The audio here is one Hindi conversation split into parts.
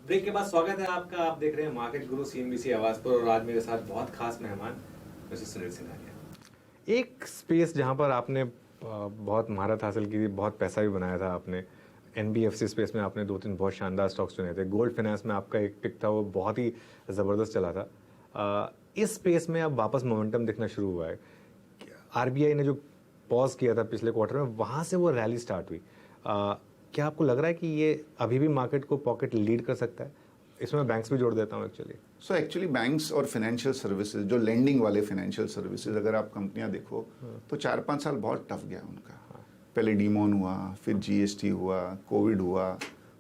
ब्रेक के बाद स्वागत है आपका। आप देख रहे हैं मार्केट गुरु सीएनबीसी आवाज पर और आज मेरे साथ बहुत खास मेहमान मिस्टर सुनील सिंघानिया। एक स्पेस जहां पर आपने बहुत महारत हासिल की थी, बहुत पैसा भी बनाया था आपने। एनबीएफसी स्पेस में आपने 2-3 बहुत शानदार स्टॉक्स चुने थे। गोल्ड फाइनेंस में आपका एक पिक था, वो बहुत ही ज़बरदस्त चला था। इस स्पेस में अब वापस मोमेंटम दिखना शुरू हुआ है। आरबीआई ने जो पॉज किया था पिछले क्वार्टर में, वहां से वो रैली स्टार्ट हुई। क्या आपको लग रहा है कि ये अभी भी मार्केट को पॉकेट लीड कर सकता है? इसमें बैंक्स भी जोड़ देता हूँ एक्चुअली। एक्चुअली बैंक्स और फाइनेंशियल सर्विसेज, जो लेंडिंग वाले फाइनेंशियल सर्विसेज, अगर आप कंपनियां देखो तो 4-5 साल बहुत टफ गया उनका। पहले डीमोन हुआ, फिर जीएसटी हुआ, कोविड हुआ,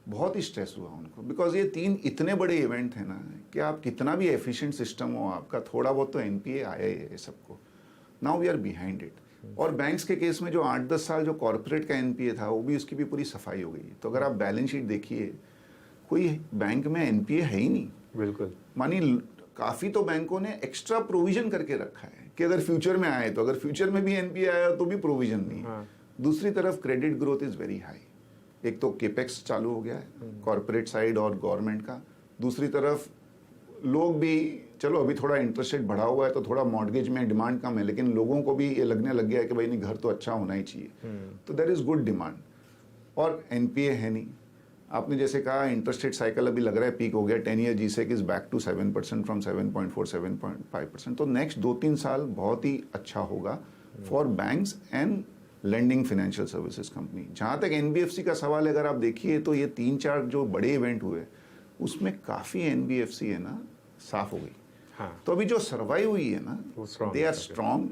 बहुत ही स्ट्रेस हुआ उनको। बिकॉज ये 3 इतने बड़े इवेंट हैं ना कि आप कितना भी एफिशिएंट सिस्टम हो आपका, थोड़ा बहुत तो एनपीए आया ही है सबको। Now we are behind it. और बैंक्स के केस में जो 8-10 साल जो कॉर्पोरेट का एनपीए था, वो भी उसकी भी पूरी सफाई हो गई। तो अगर आप बैलेंस शीट देखिए, कोई बैंक में एनपीए है ही नहीं। बिल्कुल। मानी काफी तो बैंकों ने एक्स्ट्रा प्रोविजन करके रखा है कि अगर फ्यूचर में आए तो, अगर फ्यूचर में भी एनपीए आया तो भी प्रोविजन नहीं है। दूसरी तरफ credit growth is very high. एक तो केपेक्स चालू हो गया है कॉर्पोरेट साइड और गवर्नमेंट का। दूसरी तरफ लोग भी, चलो अभी थोड़ा इंटरेस्ट रेट बढ़ा हुआ है तो थोड़ा मॉर्गेज में डिमांड कम है, लेकिन लोगों को भी ये लगने लग गया है कि भाई नहीं, घर तो अच्छा होना ही चाहिए। तो देयर इज गुड डिमांड। और एनपीए है नहीं। आपने जैसे कहा, इंटरेस्ट रेट साइकिल अभी लग रहा है पीक हो गया। 10 year G sec is back to 7% from 7.4 7.5%। तो नेक्स्ट 2-3 साल बहुत ही अच्छा होगा for banks and lending financial services company. जहां तक एनबीएफसी का सवाल है, अगर आप देखिए तो ये 3-4 जो बड़े इवेंट हुए उसमें काफी एनबीएफसी है ना साफ हो गई। हाँ। तो अभी जो सर्वाइव हुई है ना, दे आर स्ट्रॉन्ग,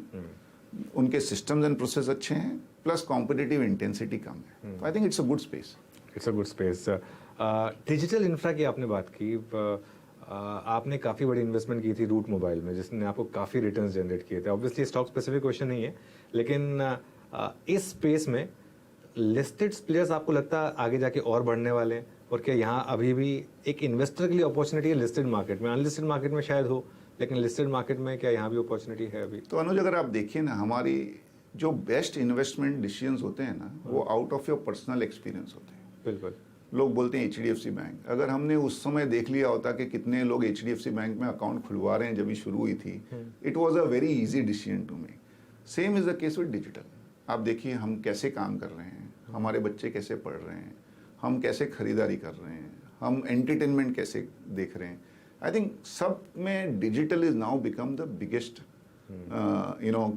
उनके सिस्टम्स एंड प्रोसेस अच्छे हैं, प्लस कॉम्पिटिटिव इंटेंसिटी कम है। तो I think it's a good space. It's a good space. Digital infra की आपने बात की। आपने काफ़ी बड़ी इन्वेस्टमेंट की थी रूट मोबाइल में, जिसने आपको काफ़ी रिटर्न्स जनरेट किए थे। ऑब्वियसली स्टॉक स्पेसिफिक क्वेश्चन नहीं है, लेकिन इस स्पेस में लिस्टेड प्लेयर्स आपको लगता है आगे जाके और बढ़ने वाले हैं? और क्या यहाँ अभी भी एक इन्वेस्टर के लिए अपॉर्चुनिटी है लिस्टेड मार्केट में? अनलिस्टेड मार्केट में शायद हो, लेकिन लिस्टेड मार्केट में क्या यहाँ भी अपॉर्चुनिटी है अभी? तो अनुज, अगर आप देखिए ना, हमारी जो बेस्ट इन्वेस्टमेंट डिसीजंस होते हैं ना, वो out of your personal experience होते हैं। बिल्कुल। लोग बोलते हैं एचडीएफसी बैंक। अगर हमने उस समय देख लिया होता कि कितने लोग एचडीएफसी बैंक में अकाउंट खुलवा रहे हैं जब ये शुरू हुई थी, it was a very easy decision to make. Same is the case with digital. आप देखिए हम कैसे काम कर रहे हैं, हमारे बच्चे कैसे पढ़ रहे हैं, हम कैसे खरीदारी कर रहे हैं, हम एंटरटेनमेंट कैसे देख रहे हैं। आई थिंक सब में digital is now become the biggest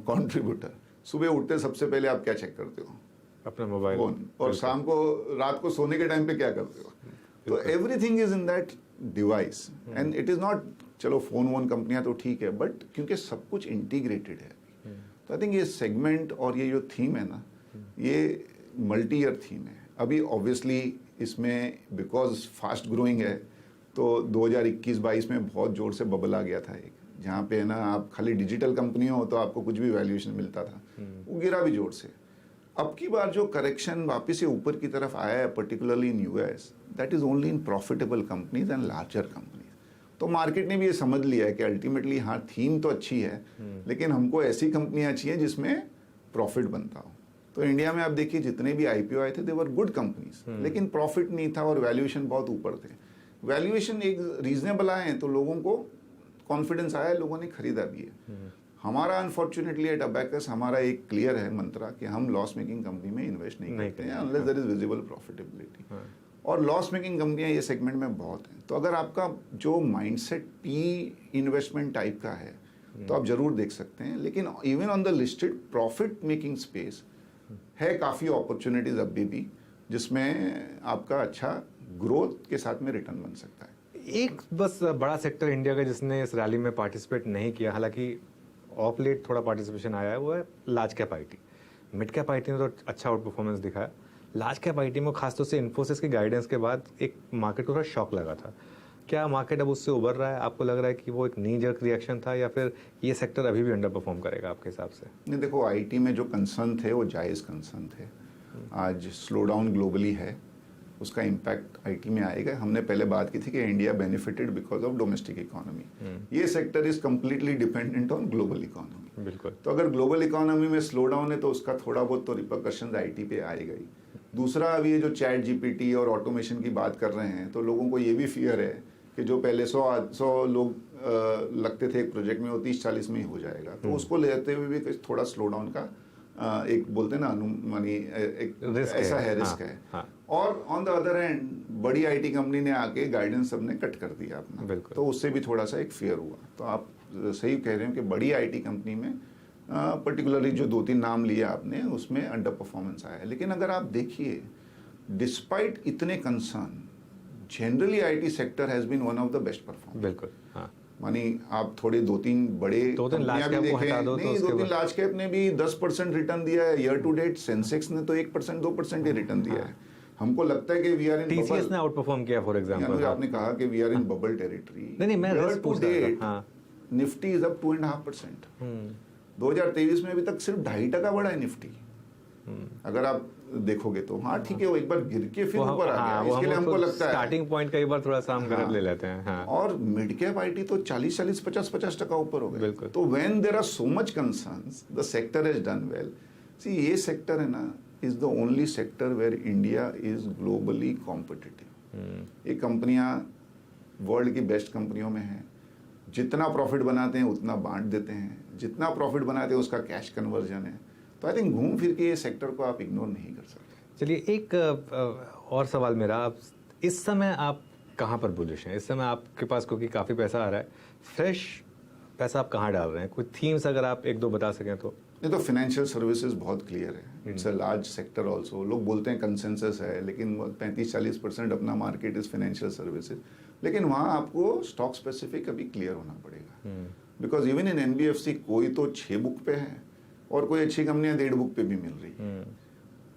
contributor. सुबह उठते सबसे पहले आप क्या चेक करते हो? अपना मोबाइल फोन। और शाम को, रात को सोने के टाइम पे क्या करते हो? तो everything is in that device and it is not, चलो फोन वोन कंपनियां तो ठीक है, बट क्योंकि सब कुछ इंटीग्रेटेड है। तो आई थिंक ये सेगमेंट और ये जो थीम है ना, ये मल्टी ईयर थीम है। अभी ऑब्वियसली इसमें बिकॉज फास्ट ग्रोइंग है, तो 2021-22 में बहुत जोर से बबल आ गया था एक, जहाँ पे है ना आप खाली डिजिटल कंपनी हो तो आपको कुछ भी वैल्यूएशन मिलता था, वो गिरा भी जोर से। अब की बार जो करेक्शन वापस से ऊपर की तरफ आया है, particularly in US, that is only in profitable companies and larger companies. तो मार्केट ने भी ये समझ लिया है कि अल्टीमेटली हाँ, थीम तो अच्छी है, लेकिन हमको ऐसी कंपनियां चाहिए जिसमें प्रॉफिट बनता हो। तो इंडिया में आप देखिए जितने भी आईपीओ आए थे, दे वर गुड कंपनीज, लेकिन प्रॉफिट नहीं था और वैल्यूएशन बहुत ऊपर थे। वैल्यूएशन एक रीजनेबल आए हैं तो लोगों को कॉन्फिडेंस आया, लोगों ने खरीदा भी है। हमारा अनफॉर्चुनेटली एट अबैकस हमारा एक क्लियर है मंत्रा कि हम लॉस मेकिंग कंपनी में इन्वेस्ट नहीं करते हैं unless there is visible profitability. और लॉस मेकिंग कंपनियां ये सेगमेंट में बहुत हैं। तो अगर आपका जो माइंडसेट पी इन्वेस्टमेंट टाइप का है तो आप जरूर देख सकते हैं, लेकिन even on the listed profit making space है काफ़ी अपॉर्चुनिटीज अभी भी, जिसमें आपका अच्छा ग्रोथ के साथ में रिटर्न बन सकता है। एक बस बड़ा सेक्टर इंडिया का जिसने इस रैली में पार्टिसिपेट नहीं किया, हालांकि ऑफ लेट थोड़ा पार्टिसिपेशन आया है, वो है large cap IT. Mid cap IT ने तो अच्छा आउट परफॉर्मेंस दिखाया, लार्ज कैप आईटी में खासतौर से इन्फोसिस के गाइडेंस के बाद एक मार्केट को थोड़ा शॉक लगा था। क्या मार्केट अब उससे उभर रहा है? आपको लग रहा है कि वो एक नी जर्क रिएक्शन था, या फिर ये सेक्टर अभी भी अंडर परफॉर्म करेगा आपके हिसाब से? नहीं, देखो आईटी में जो कंसर्न थे वो जायज़ कंसर्न थे। आज स्लो डाउन ग्लोबली है, उसका इम्पैक्ट आईटी में आएगा। हमने पहले बात की थी कि India benefited because of domestic economy. ये sector is completely dependent on global economy. बिल्कुल। तो अगर ग्लोबल इकोनॉमी में स्लो डाउन है तो उसका थोड़ा बहुत तो रिपरकशंस आईटी पे आएगा ही। दूसरा, अभी ये जो चैट जीपीटी और ऑटोमेशन की बात कर रहे हैं, तो लोगों को ये भी फियर है कि जो पहले 100 लोग लगते थे एक प्रोजेक्ट में, वो 30-40 में ही हो जाएगा। तो उसको लेते हुए भी थोड़ा स्लो डाउन का एक बोलते हैं ना अनुमानी एक रिस्क ऐसा है, हाँ, रिस्क है। हाँ। और ऑन द अदर हैंड बड़ी आईटी कंपनी ने आके गाइडेंस सबने कट कर दिया अपना, बिल्कुल। तो उससे भी थोड़ा सा एक फियर हुआ। तो आप सही कह रहे हो कि बड़ी आईटी कंपनी में पर्टिकुलरली जो 2-3 नाम लिए आपने, उसमें अंडर परफॉर्मेंस आया है। लेकिन अगर आप देखिए, डिस्पाइट इतने concern, generally IT sector has been one of the best performer. बिल्कुल, हाँ। मानी आप थोड़े 2-3 बड़े 2-3 large कंपनियां भी cap को हटा देखें, दो तो नहीं उसके 2-3 बाद- लार्ज कैप ने भी 10% रिटर्न दिया है ईयर टू डेट। सेंसेक्स ने तो 1% 2% ही रिटर्न दिया है। हमको लगता है कि वी आर इन टीसीएस ने आउट परफॉर्म किया फॉर एग्जांपल। आपने कहा कि we are in bubble territory. नहीं, मैं ईयर risk टू पूछ रहा था, डेट हाँ। Nifty is up 2.5%। 2023 में अभी तक सिर्फ 2.5% बढ़ा है निफ्टी, अगर आप देखोगे तो। हाँ ठीक है, वो एक बार गिर के फिर ऊपर आ गया, इसके लिए हमको लगता है स्टार्टिंग पॉइंट कई बार थोड़ा सा हम गलत हाँ। ले लेते हैं, हाँ। और मिड कैप आईटी तो 40-40, 50-50% ऊपर हो गए। बिल्कुल। तो when there are so much concerns, the sector has done well. See, ये सेक्टर है ना, is the only sector where India is globally competitive. ये कंपनियां वर्ल्ड की बेस्ट कंपनियों में हैं। जितना प्रॉफिट बनाते हैं उतना बांट देते हैं, जितना प्रॉफिट बनाते हैं उसका कैश कन्वर्जन है। तो आई थिंक घूम फिर के ये सेक्टर को आप इग्नोर नहीं कर सकते। चलिए, एक और सवाल मेरा, आप इस समय आप कहाँ पर बुलिश हैं? इस समय आपके पास, क्योंकि काफ़ी पैसा आ रहा है, फ्रेश पैसा आप कहाँ डाल रहे हैं? कोई थीम्स अगर आप 1-2 बता सकें तो। नहीं तो फाइनेंशियल सर्विसेज बहुत क्लियर है, it's a large sector also. लोग बोलते हैं कंसेंसस है, लेकिन 35-40% अपना मार्केट इज फाइनेंशियल सर्विसेज। लेकिन वहाँ आपको स्टॉक स्पेसिफिक अभी क्लियर होना पड़ेगा, बिकॉज इवन इन एनबीएफसी कोई तो 6 बुक पे है और कोई अच्छी कंपनियां 1.5 बुक पे भी मिल रही है।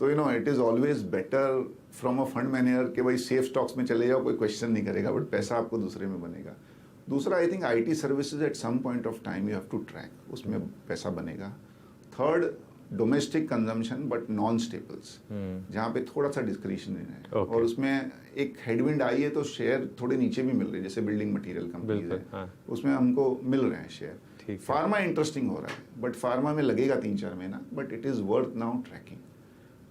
तो it is always better from a fund manager कि भाई सेफ स्टॉक्स में चले जाओ, कोई क्वेश्चन नहीं करेगा, बट पैसा आपको दूसरे में बनेगा। दूसरा, I think IT services at some point of time you have to track, उसमें पैसा बनेगा। Third, domestic consumption but non staples, जहाँ पे थोड़ा सा डिस्क्रिशनरी है। Okay. और उसमें एक हेडविंड आई है तो शेयर थोड़े नीचे भी मिल रहे हैं, जैसे बिल्डिंग मटेरियल कंपनीज बिल्कुल, है, हाँ। उसमें हमको मिल रहे हैं शेयर। ठीक है। फार्मा इंटरेस्टिंग हो रहा है, बट फार्मा में लगेगा 3-4 महीना, but it is worth now tracking.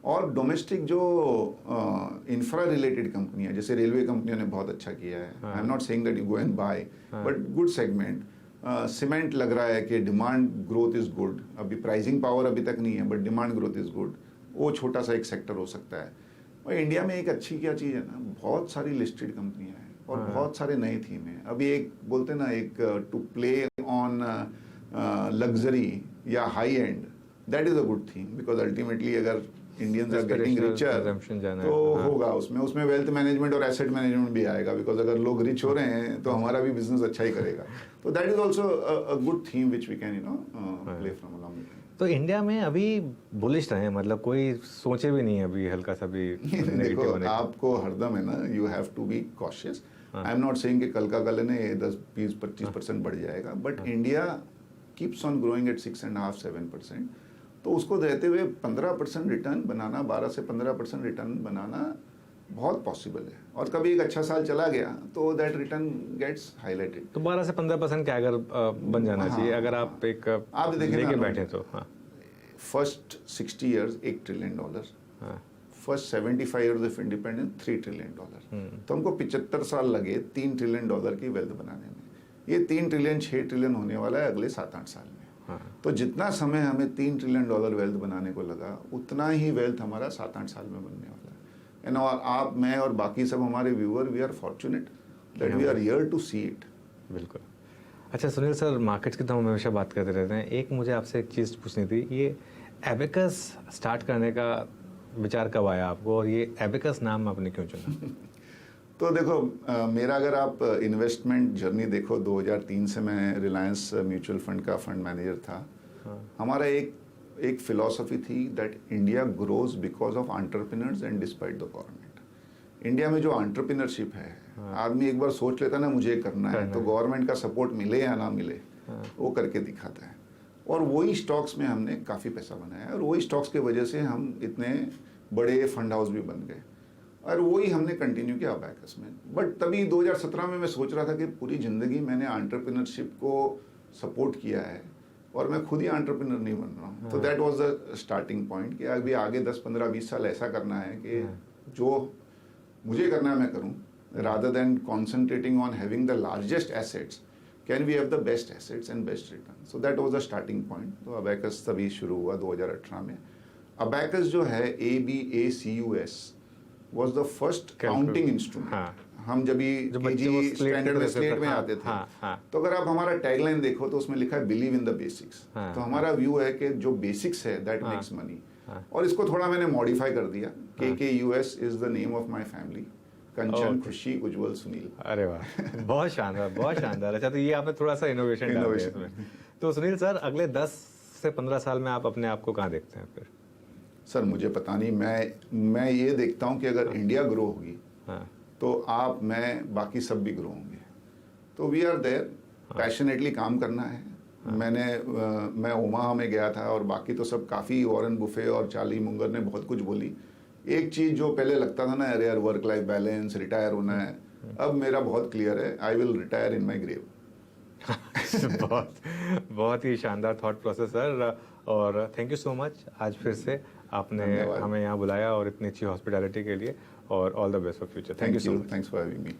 और डोमेस्टिक जो इंफ्रा रिलेटेड कंपनियां, जैसे रेलवे कंपनियों ने बहुत अच्छा किया है। I am not saying that you go and buy, but good segment. Cement लग रहा है कि डिमांड ग्रोथ इज गुड, अभी प्राइसिंग पावर अभी तक नहीं है, but demand growth is good. वो छोटा सा एक सेक्टर हो सकता है। और इंडिया में एक अच्छी क्या चीज़ है ना, बहुत सारी लिस्टेड कंपनियां हैं और बहुत सारे नए थीम हैं। अभी एक बोलते हैं ना, एक टू प्ले ऑन लग्जरी या high and, that is a good thing, because ultimately अगर इंडियंस आर गेटिंग रिचर तो होगा उसमें वेल्थ मैनेजमेंट और एसेट मैनेजमेंट भी आएगा, बिकॉज अगर लोग रिच हो रहे हैं तो हमारा भी बिजनेस अच्छा ही करेगा। तो that is also a good theme which we can play from along. तो इंडिया में अभी बुलिश रहे, मतलब कोई सोचे भी नहीं है अभी हल्का सा भी देखो, नेगेटिव होने का। आपको हरदम है ना, you have to be cautious. I am not saying कि कल का कल है 10-20-25% बढ़ जाएगा, but India keeps on growing at 6.5-7%। तो उसको देते हुए 15% रिटर्न बनाना, 12 से 15% रिटर्न बनाना बहुत पॉसिबल है। और कभी एक अच्छा साल चला गया तो दैट रिटर्न गेट्स हाईलाइटेड। तो 12 से 15% क्या अगर बन जाना चाहिए, अगर आप एक आप देखें लेके ना, बैठे तो। हाँ, फर्स्ट 60 ईयर्स $1 ट्रिलियन, हाँ, first 75 years of independence $3 trillion. तो हमको 75 साल लगे $3 ट्रिलियन की वेल्थ बनाने में। ये 3 ट्रिलियन 6 ट्रिलियन होने वाला है अगले 7-8 साल में। हाँ। तो जितना समय हमें $3 ट्रिलियन वेल्थ बनाने को लगा, उतना ही वेल्थ हमारा 7-8 साल में बनने वाला है। एंड और आप, मैं और बाकी सब हमारे viewer, we are fortunate that we are here to see it. बिल्कुल। अच्छा सुनील सर, मार्केट्स की तो हम हमेशा बात करते रहते हैं, एक मुझे आपसे एक चीज़ पूछनी थी, ये एबेकस स्टार्ट करने का विचार कब आया आपको, और ये एबेकस नाम आपने क्यों चुना? तो देखो, मेरा अगर आप इन्वेस्टमेंट जर्नी देखो, 2003 से मैं रिलायंस म्यूचुअल फंड का फंड मैनेजर था। हमारा एक फिलॉसफी थी that India grows because of entrepreneurs and despite the government. India में जो एंटरप्रेन्योरशिप है, आदमी एक बार सोच लेता ना मुझे करना है, तो गवर्नमेंट का सपोर्ट मिले या ना मिले, वो करके दिखाता है। और वही स्टॉक्स में हमने काफ़ी पैसा बनाया, और वही स्टॉक्स की वजह से हम इतने बड़े फंड हाउस भी बन गए, और वही हमने कंटिन्यू किया अबैकस में। बट तभी 2017 में मैं सोच रहा था कि पूरी ज़िंदगी मैंने एंटरप्रेन्योरशिप को सपोर्ट किया है, और मैं खुद ही एंटरप्रेन्योर नहीं बन रहा हूँ। तो that was the starting point कि अभी आगे 10 15 20 साल ऐसा करना है कि जो मुझे करना है मैं करूँ, rather than concentrating on having the largest assets, can we have the best assets and best return? So that was the starting point. तो अबैकस तभी शुरू हुआ 2018 में। अबैकस जो है ABACUS was the first counting instrument। हाँ। हम जब जो बच्चे KG वो slate की स्टैंडर्ड तरह में से स्लेट था, में हाँ, आते थे, हाँ, हाँ। तो अगर आप हमारा टैगलाइन देखो तो उसमें लिखा है बिलीव इन द बेसिक्स। हाँ, तो हमारा व्यू है कि जो बेसिक्स है दैट हाँ, मेक्स मनी। हाँ। और इसको थोड़ा मैंने मॉडिफाई कर दिया। KKUS is the name of my family, Kanchan, Okay. खुशी, उज्जवल, सुनील। अरे वाह, बहुत शानदार, बहुत शानदार। अच्छा, तो ये आपने थोड़ा सा इनोवेशन डाल दिया इसमें। तो सुनील सर, अगले 10 से 15 साल में आप अपने आप को कहाँ देखते हैं फिर? सर मुझे पता नहीं, मैं ये देखता हूँ कि अगर इंडिया ग्रो होगी हाँ, तो आप, मैं, बाकी सब भी ग्रो होंगे। तो वी आर देयर, पैशनेटली काम करना है। मैं ओमाहा में गया था और बाकी तो सब काफ़ी, वॉरेन बुफे और चार्ली मुंगर ने बहुत कुछ बोली। एक चीज़ जो पहले लगता था ना, अरे यार वर्क लाइफ बैलेंस, रिटायर होना है, अब मेरा बहुत क्लियर है, I will retire in my grave. बहुत बहुत ही शानदार थॉट प्रोसेस सर, और थैंक यू सो मच आज फिर से आपने धन्यवाद। हमें यहाँ बुलाया और इतनी अच्छी हॉस्पिटैलिटी के लिए, और all the best for future. Thank you so much. Thanks for having me.